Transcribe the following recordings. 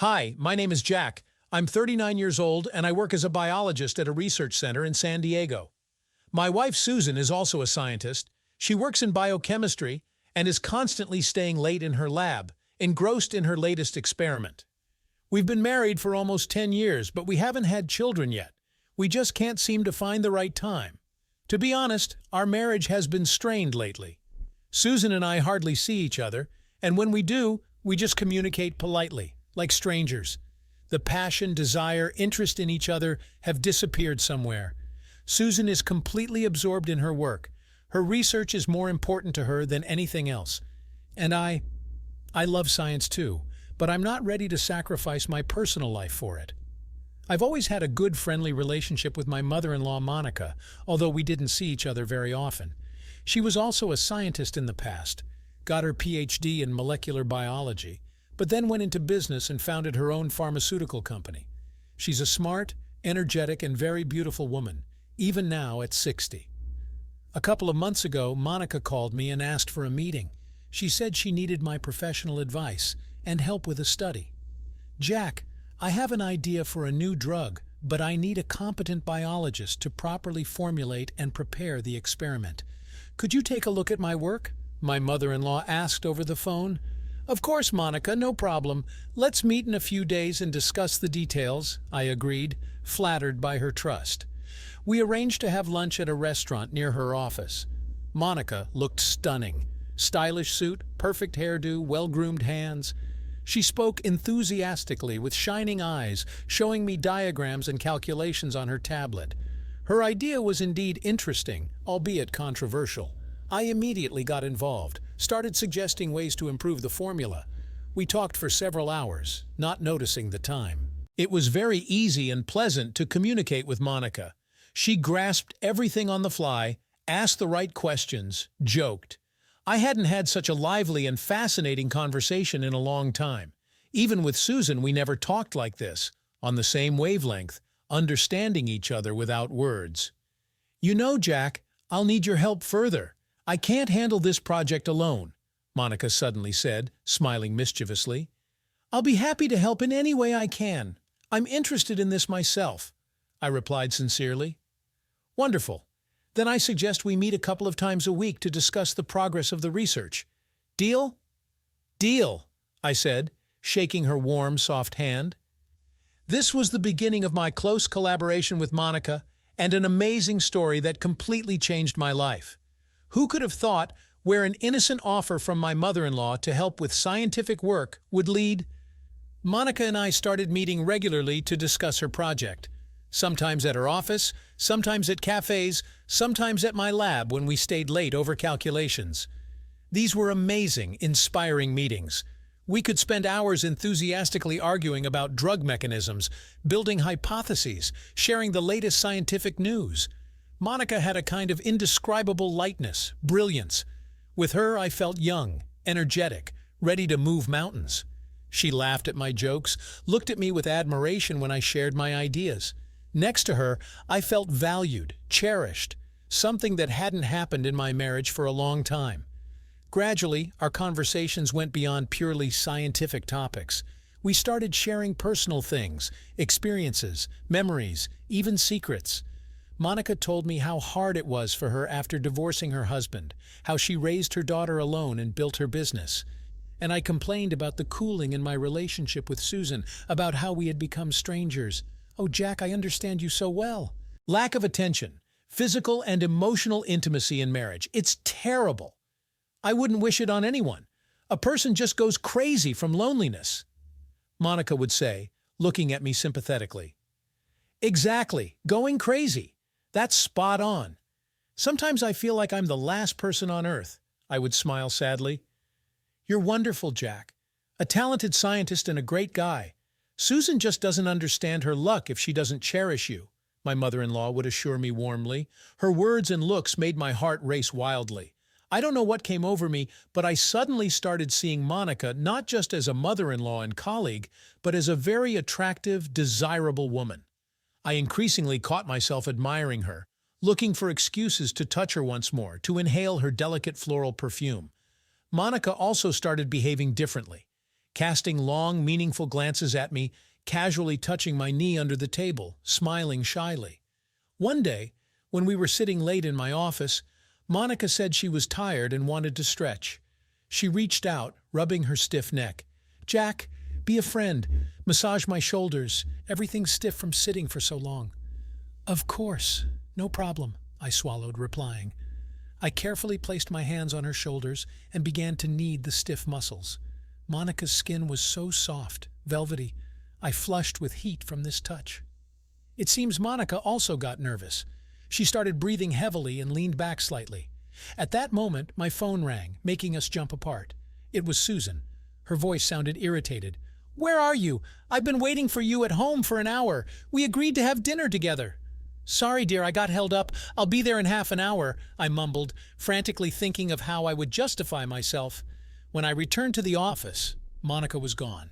Hi, my name is Jack. I'm 39 years old and I work as a biologist at a research center in San Diego. My wife Susan is also a scientist. She works in biochemistry and is constantly staying late in her lab, engrossed in her latest experiment. We've been married for almost 10 years, but we haven't had children yet. We just can't seem to find the right time. To be honest, our marriage has been strained lately. Susan and I hardly see each other, and when we do, we just communicate politely, like strangers. The passion, desire, interest in each other have disappeared somewhere. Susan is completely absorbed in her work. Her research is more important to her than anything else. And I love science too, but I'm not ready to sacrifice my personal life for it. I've always had a good, friendly relationship with my mother-in-law, Monica, although we didn't see each other very often. She was also a scientist in the past, got her PhD in molecular biology, but then went into business and founded her own pharmaceutical company. She's a smart, energetic, and very beautiful woman, even now at 60. A couple of months ago, Monica called me and asked for a meeting. She said she needed my professional advice and help with a study. Jack, I have an idea for a new drug, but I need a competent biologist to properly formulate and prepare the experiment. Could you take a look at my work? My mother-in-law asked over the phone. Of course, Monica, no problem. Let's meet in a few days and discuss the details, I agreed, flattered by her trust. We arranged to have lunch at a restaurant near her office. Monica looked stunning. Stylish suit, perfect hairdo, well-groomed hands. She spoke enthusiastically with shining eyes, showing me diagrams and calculations on her tablet. Her idea was indeed interesting, albeit controversial. I immediately got involved, started suggesting ways to improve the formula. We talked for several hours, not noticing the time. It was very easy and pleasant to communicate with Monica. She grasped everything on the fly, asked the right questions, joked. I hadn't had such a lively and fascinating conversation in a long time. Even with Susan, we never talked like this, on the same wavelength, understanding each other without words. You know, Jack, I'll need your help further. I can't handle this project alone, Monica suddenly said, smiling mischievously. I'll be happy to help in any way I can. I'm interested in this myself, I replied sincerely. Wonderful. Then I suggest we meet a couple of times a week to discuss the progress of the research. Deal? Deal, I said, shaking her warm, soft hand. This was the beginning of my close collaboration with Monica and an amazing story that completely changed my life. Who could have thought where an innocent offer from my mother-in-law to help with scientific work would lead? Monica and I started meeting regularly to discuss her project. Sometimes at her office, sometimes at cafes, sometimes at my lab when we stayed late over calculations. These were amazing, inspiring meetings. We could spend hours enthusiastically arguing about drug mechanisms, building hypotheses, sharing the latest scientific news. Monica had a kind of indescribable lightness, brilliance. With her, I felt young, energetic, ready to move mountains. She laughed at my jokes, looked at me with admiration when I shared my ideas. Next to her, I felt valued, cherished, something that hadn't happened in my marriage for a long time. Gradually, our conversations went beyond purely scientific topics. We started sharing personal things, experiences, memories, even secrets. Monica told me how hard it was for her after divorcing her husband, how she raised her daughter alone and built her business. And I complained about the cooling in my relationship with Susan, about how we had become strangers. Oh, Jack, I understand you so well. Lack of attention, physical and emotional intimacy in marriage. It's terrible. I wouldn't wish it on anyone. A person just goes crazy from loneliness, Monica would say, looking at me sympathetically. Exactly, going crazy. That's spot on. Sometimes I feel like I'm the last person on earth, I would smile sadly. You're wonderful, Jack. A talented scientist and a great guy. Susan just doesn't understand her luck if she doesn't cherish you, my mother-in-law would assure me warmly. Her words and looks made my heart race wildly. I don't know what came over me, but I suddenly started seeing Monica not just as a mother-in-law and colleague, but as a very attractive, desirable woman. I increasingly caught myself admiring her, looking for excuses to touch her once more, to inhale her delicate floral perfume. Monica also started behaving differently. casting long, meaningful glances at me, casually touching my knee under the table, smiling shyly. One day, when we were sitting late in my office, Monica said she was tired and wanted to stretch. She reached out, rubbing her stiff neck. "Jack, be a friend. Massage my shoulders. Everything's stiff from sitting for so long." "Of course. No problem," I swallowed, replying. I carefully placed my hands on her shoulders and began to knead the stiff muscles. Monica's skin was so soft, velvety. I flushed with heat from this touch. It seems Monica also got nervous. She started breathing heavily and leaned back slightly. At that moment, my phone rang, making us jump apart. It was Susan. Her voice sounded irritated. "Where are you? I've been waiting for you at home for an hour. We agreed to have dinner together." "Sorry, dear, I got held up. I'll be there in half an hour," I mumbled, frantically thinking of how I would justify myself. When I returned to the office, Monica was gone.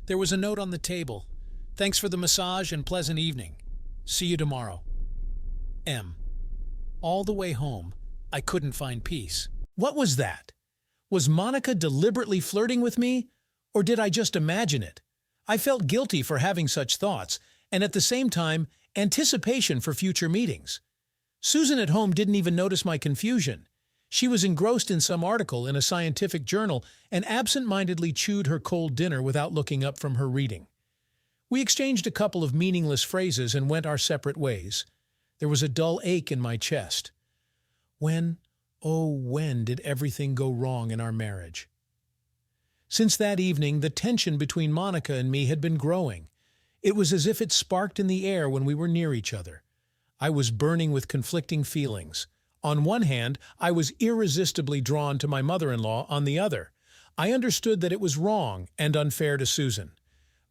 There was a note on the table. "Thanks for the massage and pleasant evening. See you tomorrow. M." All the way home, I couldn't find peace. What was that? Was Monica deliberately flirting with me? Or did I just imagine it? I felt guilty for having such thoughts, and at the same time, anticipation for future meetings. Susan at home didn't even notice my confusion. She was engrossed in some article in a scientific journal and absent-mindedly chewed her cold dinner without looking up from her reading. We exchanged a couple of meaningless phrases and went our separate ways. There was a dull ache in my chest. When did everything go wrong in our marriage? Since that evening, the tension between Monica and me had been growing. It was as if it sparked in the air when we were near each other. I was burning with conflicting feelings. On one hand, I was irresistibly drawn to my mother-in-law. On the other, I understood that it was wrong and unfair to Susan.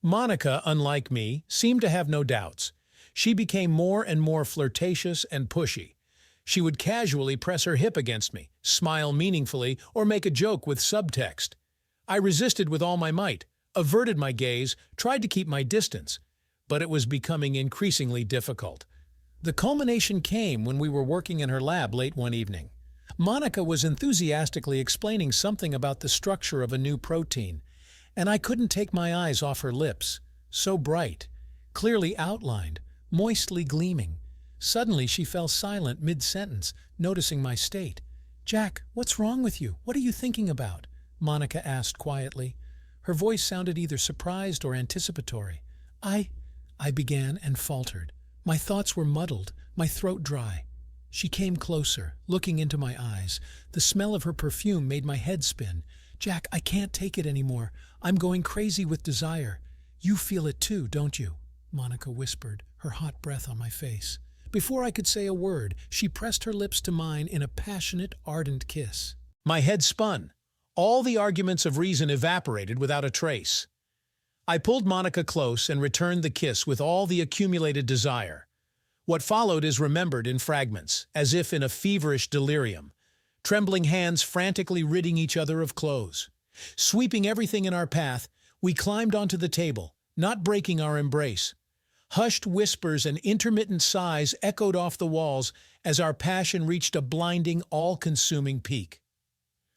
Monica, unlike me, seemed to have no doubts. She became more and more flirtatious and pushy. She would casually press her hip against me, smile meaningfully, or make a joke with subtext. I resisted with all my might, averted my gaze, tried to keep my distance, but it was becoming increasingly difficult. The culmination came when we were working in her lab late one evening. Monica was enthusiastically explaining something about the structure of a new protein, and I couldn't take my eyes off her lips, so bright, clearly outlined, moistly gleaming. Suddenly she fell silent mid-sentence, noticing my state. "Jack, what's wrong with you? What are you thinking about?" Monica asked quietly. Her voice sounded either surprised or anticipatory. I began and faltered. My thoughts were muddled, my throat dry. She came closer, looking into my eyes. The smell of her perfume made my head spin. "Jack, I can't take it anymore. I'm going crazy with desire. You feel it too, don't you?" Monica whispered, her hot breath on my face. Before I could say a word, she pressed her lips to mine in a passionate, ardent kiss. My head spun. All the arguments of reason evaporated without a trace. I pulled Monica close and returned the kiss with all the accumulated desire. What followed is remembered in fragments, as if in a feverish delirium. Trembling hands frantically ridding each other of clothes. Sweeping everything in our path, we climbed onto the table, not breaking our embrace. Hushed whispers and intermittent sighs echoed off the walls as our passion reached a blinding, all-consuming peak.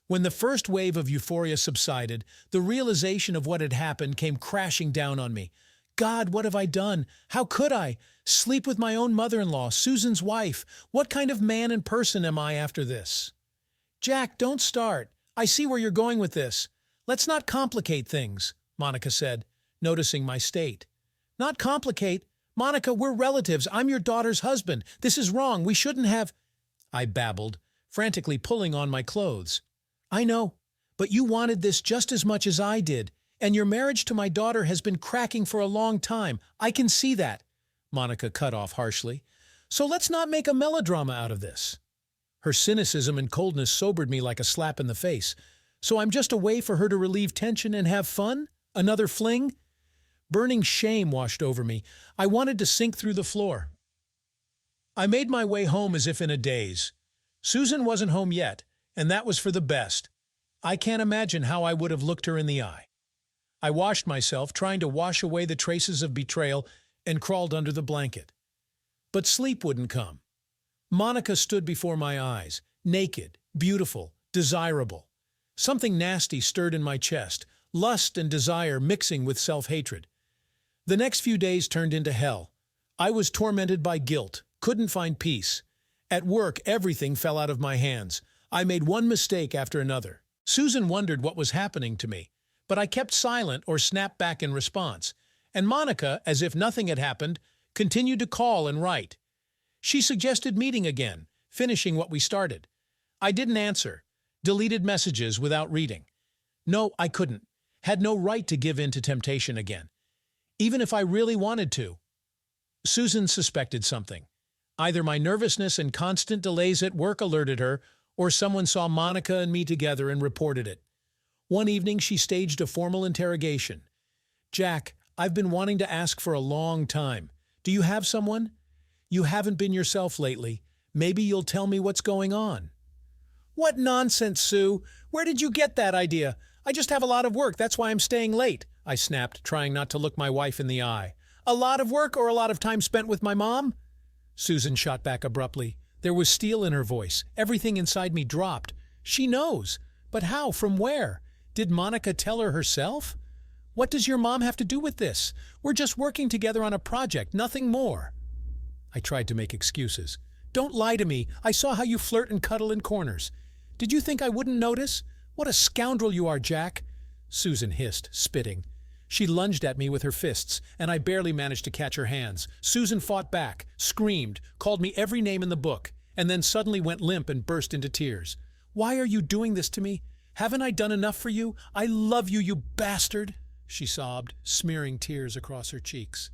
When the first wave of euphoria subsided, the realization of what had happened came crashing down on me. God, what have I done? How could I? Sleep with my own mother-in-law, Susan's wife. What kind of man and person am I after this? "Jack, don't start. I see where you're going with this. Let's not complicate things," Monica said, noticing my state. "Not complicate? Monica, we're relatives. I'm your daughter's husband. This is wrong. We shouldn't have—" I babbled, frantically pulling on my clothes. "I know, but you wanted this just as much as I did, and your marriage to my daughter has been cracking for a long time. I can see that," Monica cut off harshly. "So let's not make a melodrama out of this." Her cynicism and coldness sobered me like a slap in the face. "So I'm just a way for her to relieve tension and have fun? Another fling?" Burning shame washed over me. I wanted to sink through the floor. I made my way home as if in a daze. Susan wasn't home yet, and that was for the best. I can't imagine how I would have looked her in the eye. I washed myself, trying to wash away the traces of betrayal, and crawled under the blanket. But sleep wouldn't come. Monica stood before my eyes, naked, beautiful, desirable. Something nasty stirred in my chest, lust and desire mixing with self-hatred. The next few days turned into hell. I was tormented by guilt, couldn't find peace. At work, everything fell out of my hands. I made one mistake after another. Susan wondered what was happening to me, but I kept silent or snapped back in response. And Monica, as if nothing had happened, continued to call and write. She suggested meeting again, finishing what we started. I didn't answer, deleted messages without reading. No, I couldn't. Had no right to give in to temptation again, even if I really wanted to. Susan suspected something. Either my nervousness and constant delays at work alerted her, or someone saw Monica and me together and reported it. One evening, she staged a formal interrogation. "Jack, I've been wanting to ask for a long time. Do you have someone? You haven't been yourself lately. Maybe you'll tell me what's going on." "What nonsense, Sue! Where did you get that idea? I just have a lot of work, that's why I'm staying late," I snapped, trying not to look my wife in the eye. "A lot of work or a lot of time spent with my mom?" Susan shot back abruptly. There was steel in her voice. Everything inside me dropped. She knows. But how? From where? Did Monica tell her herself? "What does your mom have to do with this? We're just working together on a project, nothing more." I tried to make excuses. "Don't lie to me. I saw how you flirt and cuddle in corners. Did you think I wouldn't notice? What a scoundrel you are, Jack." Susan hissed, spitting. She lunged at me with her fists, and I barely managed to catch her hands. Susan fought back, screamed, called me every name in the book, and then suddenly went limp and burst into tears. "Why are you doing this to me? Haven't I done enough for you? I love you, you bastard!" she sobbed, smearing tears across her cheeks.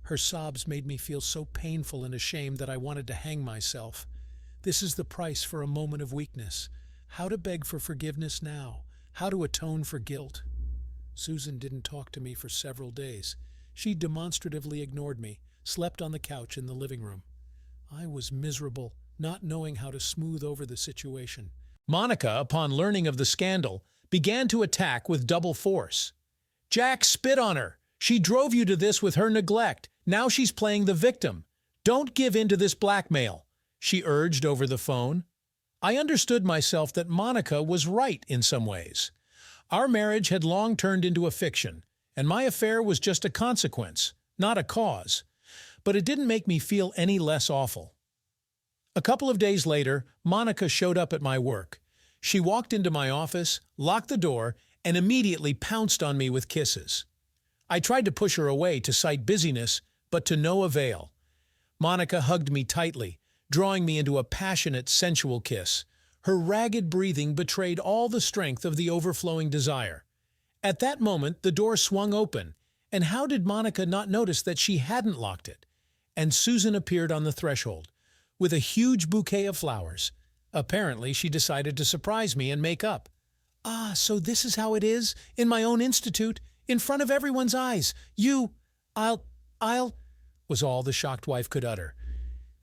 Her sobs made me feel so painful and ashamed that I wanted to hang myself. This is the price for a moment of weakness. How to beg for forgiveness now? How to atone for guilt? Susan didn't talk to me for several days. She demonstratively ignored me, slept on the couch in the living room. I was miserable, not knowing how to smooth over the situation. Monica, upon learning of the scandal, began to attack with double force. "Jack spit on her. She drove you to this with her neglect. Now she's playing the victim. Don't give in to this blackmail," she urged over the phone. I understood myself that Monica was right in some ways. Our marriage had long turned into a fiction, and my affair was just a consequence, not a cause. But it didn't make me feel any less awful. A couple of days later, Monica showed up at my work. She walked into my office, locked the door, and immediately pounced on me with kisses. I tried to push her away to cite busyness, but to no avail. Monica hugged me tightly, drawing me into a passionate, sensual kiss. Her ragged breathing betrayed all the strength of the overflowing desire. At that moment, the door swung open, and how did Monica not notice that she hadn't locked it? And Susan appeared on the threshold, with a huge bouquet of flowers. Apparently, she decided to surprise me and make up. "Ah, so this is how it is? In my own institute? In front of everyone's eyes? I'll, was all the shocked wife could utter.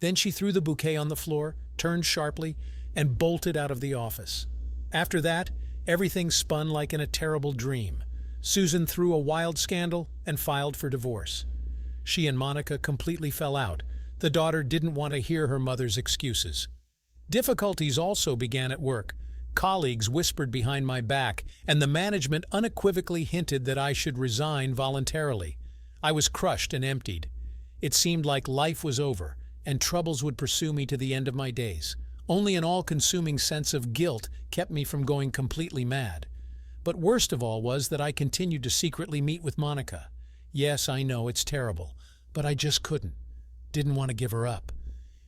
Then she threw the bouquet on the floor, turned sharply, and bolted out of the office. After that, everything spun like in a terrible dream. Susan threw a wild scandal and filed for divorce. She and Monica completely fell out. The daughter didn't want to hear her mother's excuses. Difficulties also began at work. Colleagues whispered behind my back, and the management unequivocally hinted that I should resign voluntarily. I was crushed and emptied. It seemed like life was over, and troubles would pursue me to the end of my days. Only an all-consuming sense of guilt kept me from going completely mad. But worst of all was that I continued to secretly meet with Monica. Yes, I know, it's terrible, but I just couldn't. Didn't want to give her up.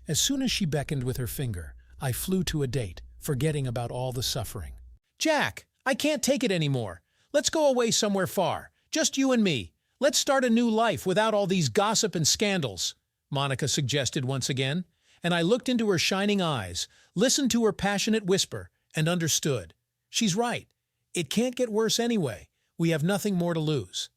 As soon as she beckoned with her finger, I flew to a date, forgetting about all the suffering. "Jack, I can't take it anymore. Let's go away somewhere far. Just you and me. Let's start a new life without all these gossip and scandals," Monica suggested once again, and I looked into her shining eyes, listened to her passionate whisper, and understood. She's right. It can't get worse anyway. We have nothing more to lose.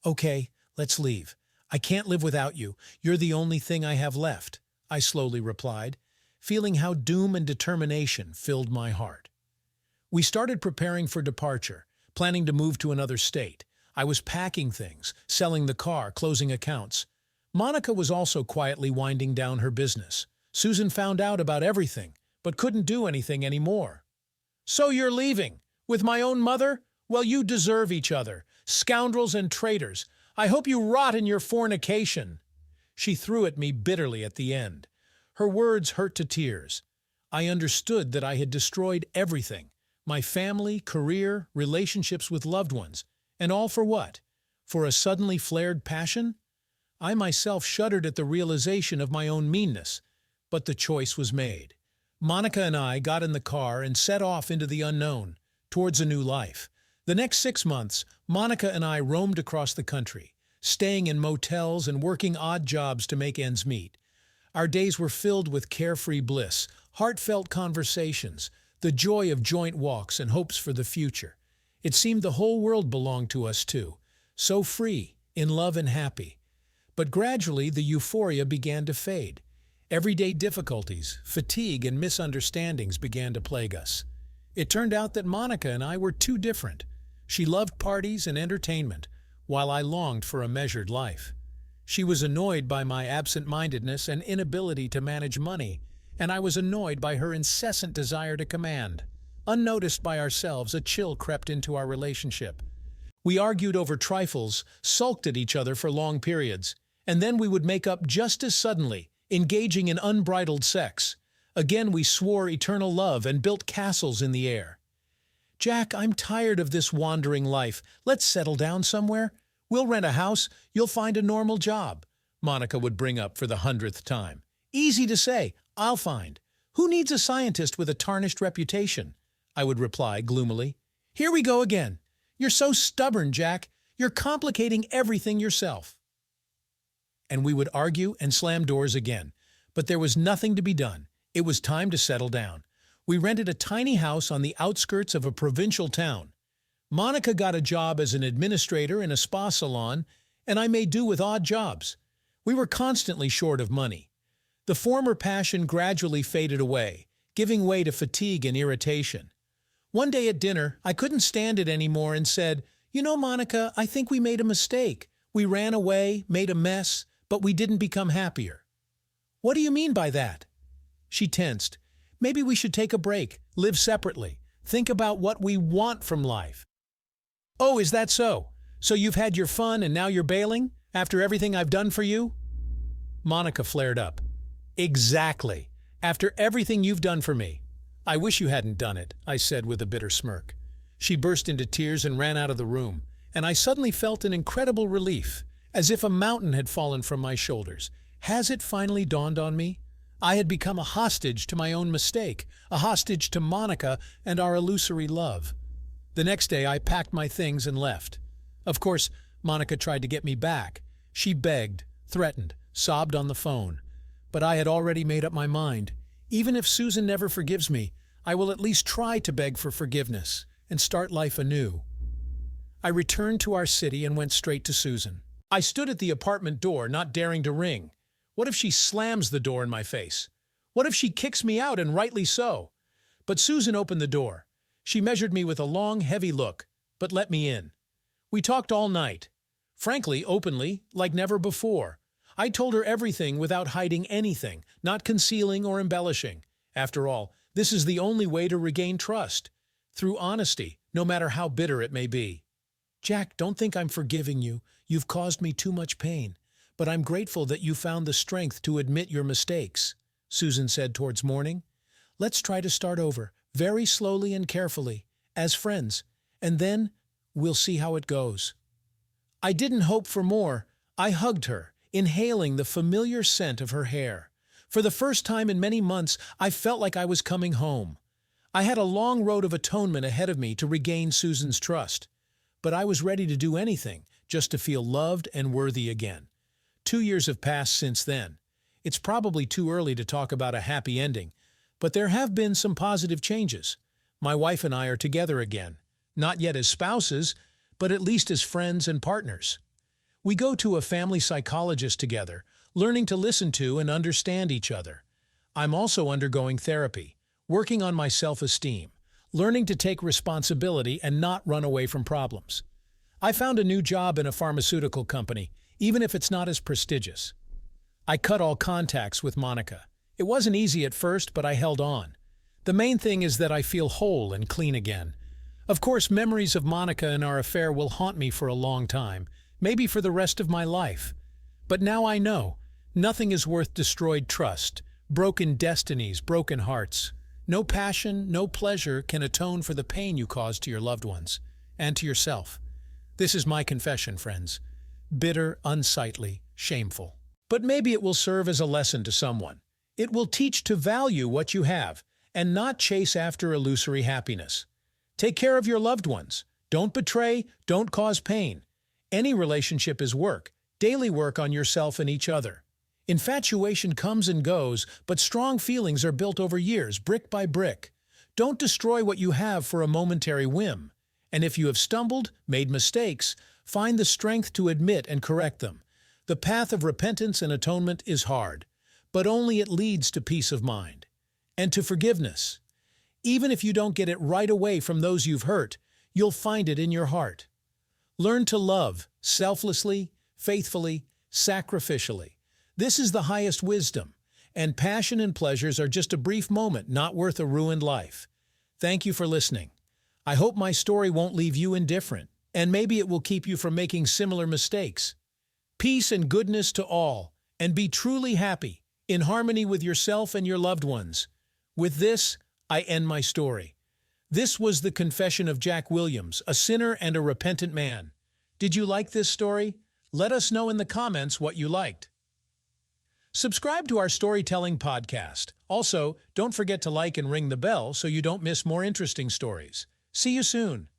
"Okay, let's leave. I can't live without you. You're the only thing I have left," I slowly replied, feeling how doom and determination filled my heart. We started preparing for departure, planning to move to another state. I was packing things, selling the car, closing accounts. Monica was also quietly winding down her business. Susan found out about everything, but couldn't do anything anymore. "So you're leaving? With my own mother? Well, you deserve each other. Scoundrels and traitors. I hope you rot in your fornication. She threw at me bitterly at the end. Her words hurt to tears. I understood that I had destroyed everything. My family, career, relationships with loved ones. And all for what? For a suddenly flared passion? I myself shuddered at the realization of my own meanness. But the choice was made. Monica and I got in the car and set off into the unknown, towards a new life. The next 6 months, Monica and I roamed across the country, staying in motels and working odd jobs to make ends meet. Our days were filled with carefree bliss, heartfelt conversations, the joy of joint walks and hopes for the future. It seemed the whole world belonged to us too, so free, in love and happy. But gradually the euphoria began to fade. Everyday difficulties, fatigue, and misunderstandings began to plague us. It turned out that Monica and I were too different. She loved parties and entertainment, while I longed for a measured life. She was annoyed by my absent-mindedness and inability to manage money, and I was annoyed by her incessant desire to command. Unnoticed by ourselves, a chill crept into our relationship. We argued over trifles, sulked at each other for long periods, and then we would make up just as suddenly, engaging in unbridled sex. Again we swore eternal love and built castles in the air. Jack, I'm tired of this wandering life. Let's settle down somewhere. We'll rent a house. You'll find a normal job, Monica would bring up for the 100th time. Easy to say. I'll find. Who needs a scientist with a tarnished reputation? I would reply gloomily. Here we go again. You're so stubborn, Jack. You're complicating everything yourself. And we would argue and slam doors again. But there was nothing to be done. It was time to settle down. We rented a tiny house on the outskirts of a provincial town. Monica got a job as an administrator in a spa salon, and I made do with odd jobs. We were constantly short of money. The former passion gradually faded away, giving way to fatigue and irritation. One day at dinner, I couldn't stand it anymore and said, "You know, Monica, I think we made a mistake. We ran away, made a mess, but we didn't become happier." "What do you mean by that?" She tensed. "Maybe we should take a break, live separately, think about what we want from life." "Oh, is that so? So you've had your fun and now you're bailing, after everything I've done for you?" Monica flared up. "Exactly. After everything you've done for me." "I wish you hadn't done it," I said with a bitter smirk. She burst into tears and ran out of the room, and I suddenly felt an incredible relief, as if a mountain had fallen from my shoulders. Has it finally dawned on me? I had become a hostage to my own mistake, a hostage to Monica and our illusory love. The next day I packed my things and left. Of course, Monica tried to get me back. She begged, threatened, sobbed on the phone. But I had already made up my mind. Even if Susan never forgives me, I will at least try to beg for forgiveness and start life anew. I returned to our city and went straight to Susan. I stood at the apartment door, not daring to ring. What if she slams the door in my face? What if she kicks me out, and rightly so? But Susan opened the door. She measured me with a long, heavy look, but let me in. We talked all night. Frankly, openly, like never before. I told her everything without hiding anything, not concealing or embellishing. After all, this is the only way to regain trust. Through honesty, no matter how bitter it may be. "Jack, don't think I'm forgiving you. You've caused me too much pain. But I'm grateful that you found the strength to admit your mistakes," Susan said towards morning. "Let's try to start over, very slowly and carefully, as friends, and then we'll see how it goes." I didn't hope for more. I hugged her, inhaling the familiar scent of her hair. For the first time in many months, I felt like I was coming home. I had a long road of atonement ahead of me to regain Susan's trust. But I was ready to do anything, just to feel loved and worthy again. 2 years have passed since then. It's probably too early to talk about a happy ending, but there have been some positive changes. My wife and I are together again, not yet as spouses, but at least as friends and partners. We go to a family psychologist together, learning to listen to and understand each other. I'm also undergoing therapy, working on my self-esteem, learning to take responsibility and not run away from problems. I found a new job in a pharmaceutical company, even if it's not as prestigious. I cut all contacts with Monica. It wasn't easy at first, but I held on. The main thing is that I feel whole and clean again. Of course, memories of Monica and our affair will haunt me for a long time, maybe for the rest of my life. But now I know, nothing is worth destroyed trust, broken destinies, broken hearts. No passion, no pleasure can atone for the pain you caused to your loved ones, and to yourself. This is my confession, friends. Bitter, unsightly, shameful. But maybe it will serve as a lesson to someone. It will teach to value what you have, and not chase after illusory happiness. Take care of your loved ones. Don't betray, don't cause pain. Any relationship is work, daily work on yourself and each other. Infatuation comes and goes, but strong feelings are built over years, brick by brick. Don't destroy what you have for a momentary whim. And if you have stumbled, made mistakes, find the strength to admit and correct them. The path of repentance and atonement is hard, but only it leads to peace of mind and to forgiveness. Even if you don't get it right away from those you've hurt, you'll find it in your heart. Learn to love selflessly, faithfully, sacrificially. This is the highest wisdom, and passion and pleasures are just a brief moment, not worth a ruined life. Thank you for listening. I hope my story won't leave you indifferent, and maybe it will keep you from making similar mistakes. Peace and goodness to all, and be truly happy, in harmony with yourself and your loved ones. With this, I end my story. This was the confession of Jack Williams, a sinner and a repentant man. Did you like this story? Let us know in the comments what you liked. Subscribe to our storytelling podcast. Also, don't forget to like and ring the bell so you don't miss more interesting stories. See you soon.